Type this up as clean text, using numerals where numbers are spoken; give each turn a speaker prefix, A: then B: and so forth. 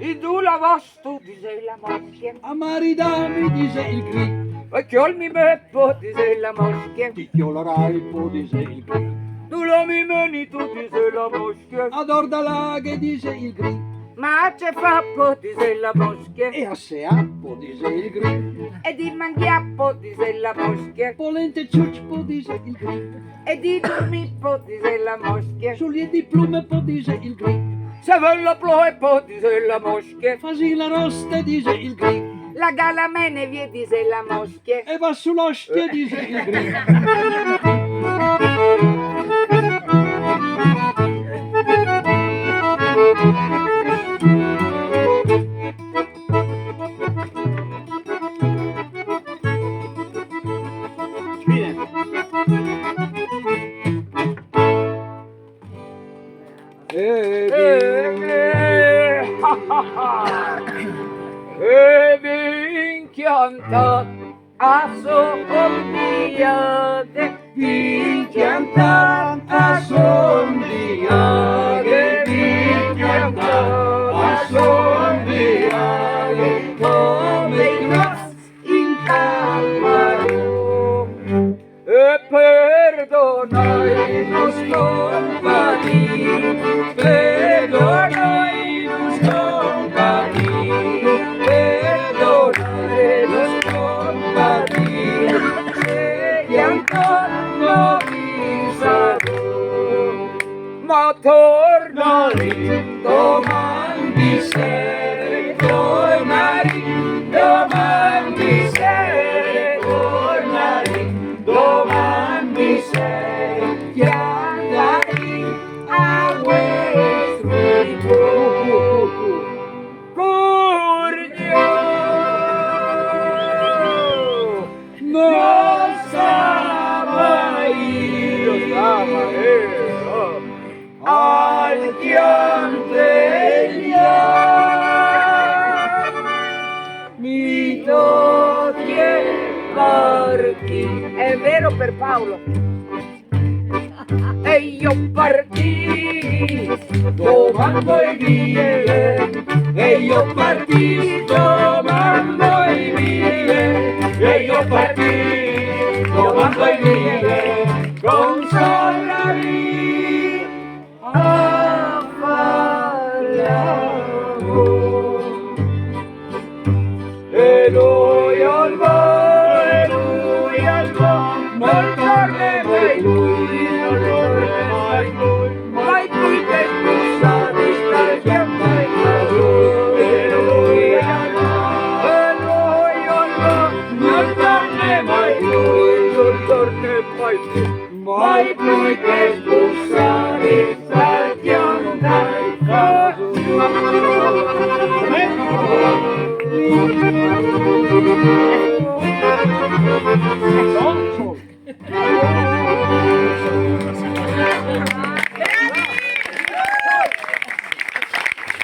A: I du la vastu, dice la moschia.
B: Amarida mi dice il gri,
A: E chiolmi meppo, dice la moschia.
B: ti chiolerai po dice il gri,
A: Tu lo mi meni, tu dice la moschia.
B: ad Ordalaghe dice il gri,
A: Ma c'è fappo, dice la moschia.
B: e a Seappo dice il gri,
A: E di manghiappo, dice la moschia.
B: Polente ciucpo dice il gri,
A: E di dormippo, dice la moschia.
B: Sugli di plume po dice il gri,
A: Se vello ploeppo, dice la moschia.
B: Fasi la roste dice il gri,
A: La galamene vie, dice la moschia.
B: e va sull'ostia dice il gri.
A: E vinchianta a sommigliate, vinchianta a sommigliate, vinchianta a sommigliate, come i gros in cammaro. E perdonai nos compagni, perdonai nos compagni, perdonai nos compagni, se gli ancora vi sarò, ma tornari domani sera, tornari domani sera, tornari domani sera, chiamati a Westwood. Non stava io al chianteglia, mi tocchi parti. È vero per Paolo. E io partì, domando i vie, e io partì, domando i vie, e io partì, domando i vie, con solari a far l'amore. E lui al va, non torna mai lui, non torna mai lui, mai più che scusate sta chiamando lui. E lui al va, non torna mai lui, non torna mai più, mai più che scusate sta chiamando lui.